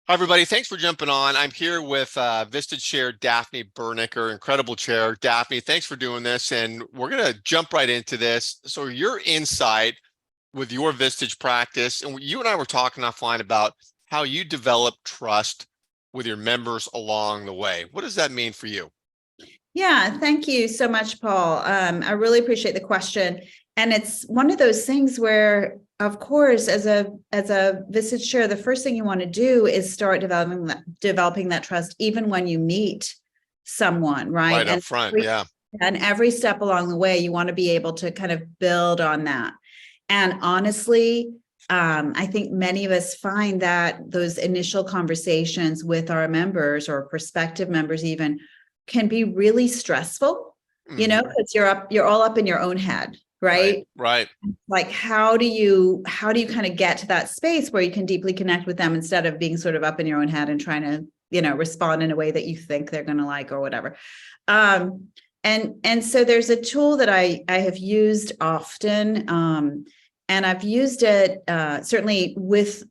Hi, everybody. Thanks for jumping on. I'm here with Vistage Chair Daphne Bernicker, incredible chair. Daphne, thanks for doing this. And we're going to jump right into this. So your insight with your Vistage practice, and you and I were talking offline about how you develop trust with your members along the way. What does that mean for you? Yeah, thank you so much, Paul. I really appreciate the question. And it's one of those things where, of course, as a Vistage Chair, the first thing you want to do is start developing that trust, even when you meet someone, right? Right up front, yeah. And every step along the way, you want to be able to kind of build on that. And honestly, I think many of us find that those initial conversations with our members or prospective members even can be really stressful, because you're all up in your own head, right? Right. Like, how do you kind of get to that space where you can deeply connect with them instead of being sort of up in your own head and trying to, respond in a way that you think they're going to like or whatever. And so there's a tool that I have used often, and I've used it certainly with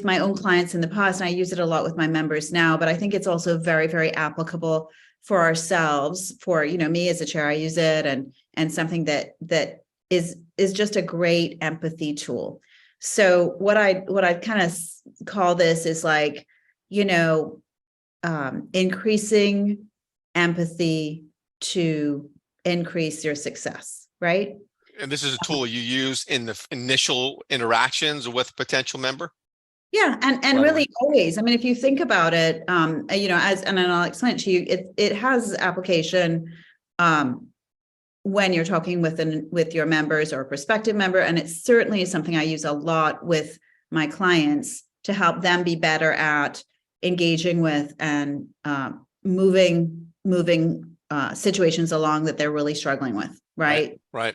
my own clients in the past, and I use it a lot with my members now, but I think it's also very, very applicable for ourselves. For me as a chair, I use it, and something that is just a great empathy tool. So what I kind of call this is like, increasing empathy to increase your success, right? And this is a tool you use in the initial interactions with a potential member? Yeah, and really always. I mean, if you think about it, and I'll explain it to you, it has application when you're talking with your members or a prospective member, and it certainly is something I use a lot with my clients to help them be better at engaging with and moving situations along that they're really struggling with, right? Right.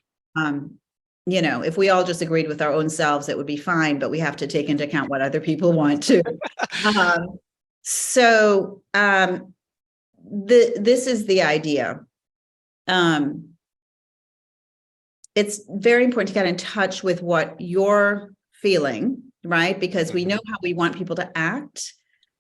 If we all just agreed with our own selves, it would be fine, but we have to take into account what other people want too. This is the idea. It's very important to get in touch with what you're feeling, right? Because we know how we want people to act.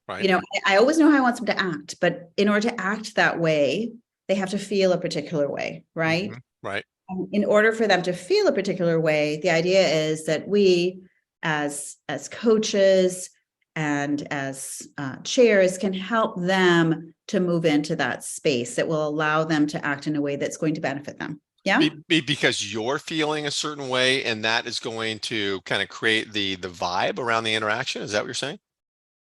Right. I always know how I want them to act, but in order to act that way, they have to feel a particular way, right? Right. In order for them to feel a particular way, the idea is that we, as coaches and as chairs, can help them to move into that space that will allow them to act in a way that's going to benefit them. Yeah. Because you're feeling a certain way, and that is going to kind of create the vibe around the interaction. Is that what you're saying?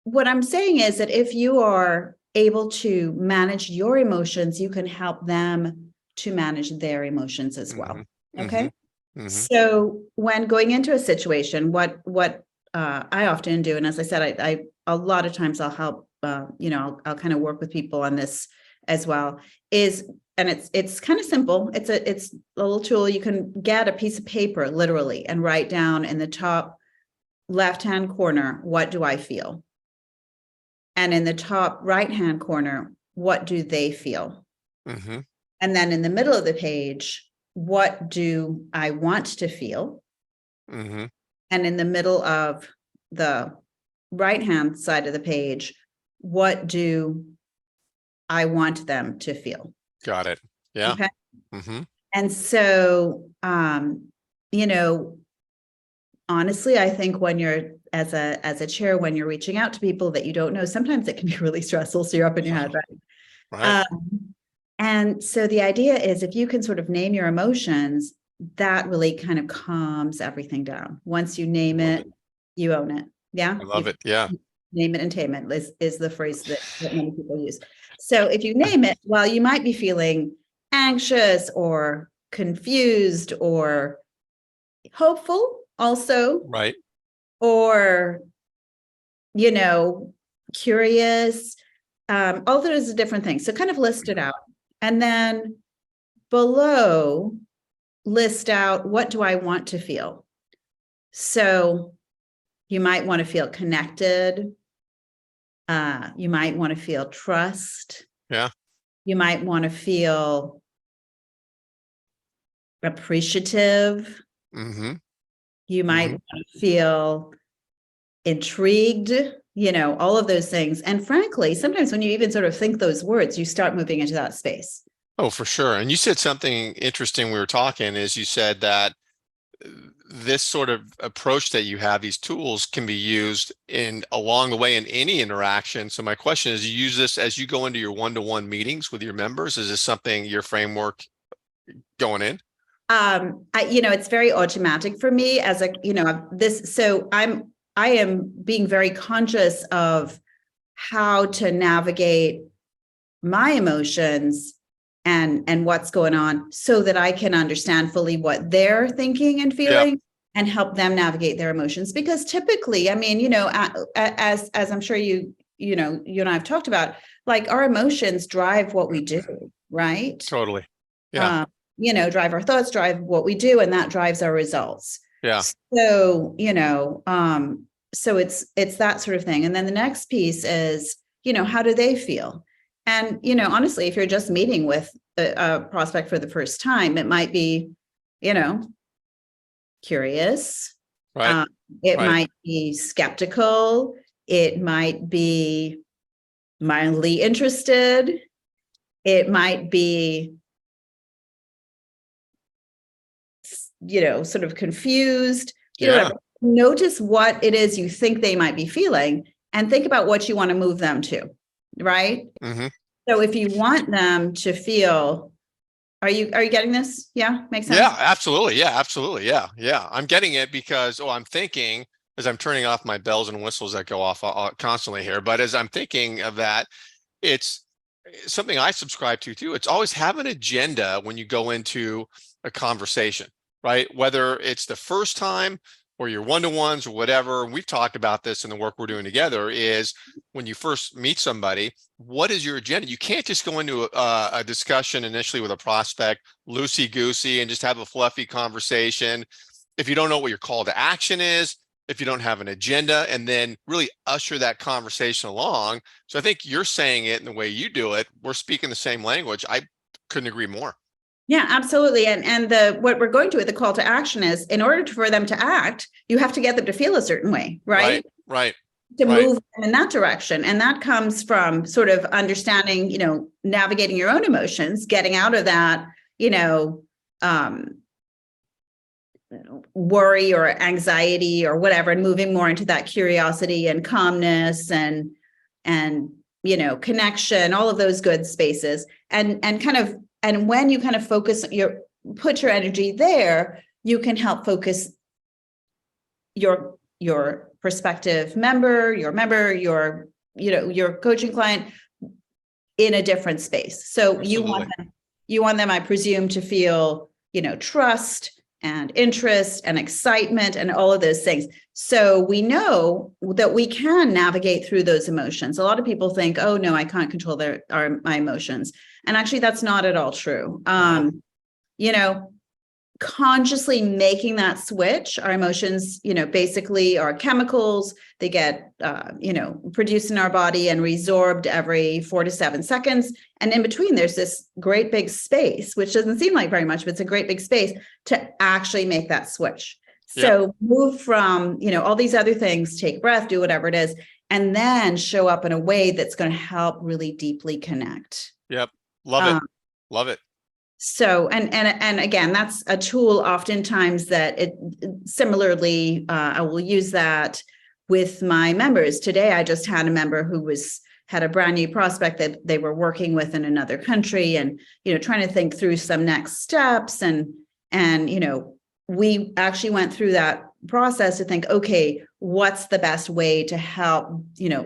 What I'm saying is that if you are able to manage your emotions, you can help them to manage their emotions as well. Okay. So when going into a situation, what I often do, and as I said, I a lot of times I'll help, I'll kind of work with people on this as well, and it's kind of simple. It's a little tool. You can get a piece of paper literally and write down in the top left-hand corner, what do I feel? And in the top right-hand corner, what do they feel? And then in the middle of the page, what do I want to feel? And in the middle of the right-hand side of the page, what do I want them to feel? Got it. Yeah. Okay. And so, honestly, I think when you're as a chair, when you're reaching out to people that you don't know, sometimes it can be really stressful. So you're up in your head, right? And so the idea is, if you can sort of name your emotions, that really kind of calms everything down. Once you name it, you own it. Yeah. I love it. Yeah. Name it and tame it is the phrase that many people use. So if you name it, well, you might be feeling anxious or confused or hopeful also. Right. Or, curious, all those different things. So kind of list it out. And then below, list out, what do I want to feel? So you might want to feel connected. You might want to feel trust. Yeah. You might want to feel appreciative. You might want to feel intrigued. all of those things. And frankly, sometimes when you even sort of think those words, you start moving into that space. Oh, for sure. And you said something interesting. We were talking is you said that this sort of approach that you have, these tools can be used along the way in any interaction. So my question is, you use this as you go into your one-to-one meetings with your members? Is this something your framework going in? It's very automatic for me as so I am being very conscious of how to navigate my emotions and what's going on so that I can understand fully what they're thinking and feeling and help them navigate their emotions. Because typically, I mean, as I'm sure you and I have talked about, like our emotions drive what we do, right? Totally. Yeah. Drive our thoughts, drive what we do, and that drives our results. Yeah. So, so it's that sort of thing. And then the next piece is, how do they feel? And, honestly, if you're just meeting with a prospect for the first time, it might be, curious. Right. It might be skeptical. It might be mildly interested. It might be, sort of confused. Notice what it is you think they might be feeling and think about what you want to move them to. Right. Mm-hmm. So if you want them to feel, are you getting this? Yeah. Makes sense. Yeah, absolutely. Yeah, absolutely. Yeah. Yeah. I'm getting it because, I'm thinking as I'm turning off my bells and whistles that go off constantly here. But as I'm thinking of that, it's something I subscribe to too. It's always have an agenda when you go into a conversation, right? Whether it's the first time or your one-to-ones or whatever. We've talked about this in the work we're doing together is when you first meet somebody, what is your agenda? You can't just go into a discussion initially with a prospect, loosey-goosey, and just have a fluffy conversation. If you don't know what your call to action is, if you don't have an agenda, and then really usher that conversation along. So I think you're saying it in the way you do it. We're speaking the same language. I couldn't agree more. Yeah, absolutely. And what we're going to with the call to action is in order for them to act, you have to get them to feel a certain way, right? Right. To move them in that direction. And that comes from sort of understanding, navigating your own emotions, getting out of that, worry or anxiety or whatever, and moving more into that curiosity and calmness and connection, all of those good spaces. And when you kind of put your energy there, you can help focus your prospective member, your coaching client in a different space. So Absolutely. you want them, I presume, to feel, trust and interest and excitement and all of those things. So we know that we can navigate through those emotions. A lot of people think, oh no, I can't control my emotions. And actually that's not at all true. Consciously making that switch, our emotions, basically are chemicals. They get, produced in our body and resorbed every 4 to 7 seconds. And in between, there's this great big space, which doesn't seem like very much, but it's a great big space to actually make that switch. So move from, all these other things, take breath, do whatever it is, and then show up in a way that's going to help really deeply connect. Yep. Love it. Love it. So, and again, that's a tool oftentimes that similarly, I will use that with my members. Today, I just had a member who had a brand new prospect that they were working with in another country and, trying to think through some next steps. And, we actually went through that process to think, okay, what's the best way to help,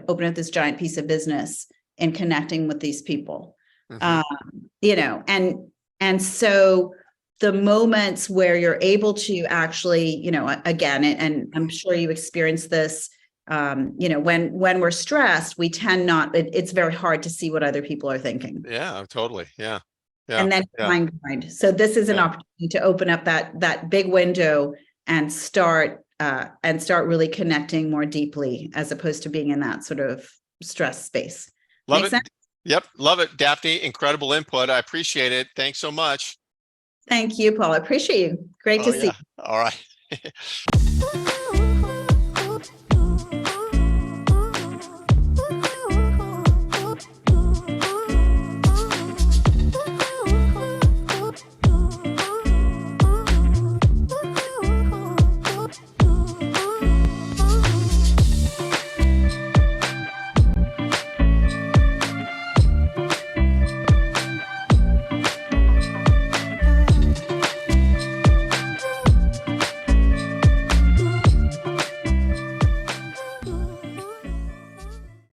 open up this giant piece of business in connecting with these people? Mm-hmm. And so the moments where you're able to actually, again, and I'm sure you experience this, when we're stressed, we tend it's very hard to see what other people are thinking. Yeah, totally. Yeah. Yeah. And then mind. So this is an opportunity to open up that big window and start really connecting more deeply as opposed to being in that sort of stress space. Love it. Yep. Love it. Daphne, incredible input. I appreciate it. Thanks so much. Thank you, Paul. I appreciate you. Great to see you. All right.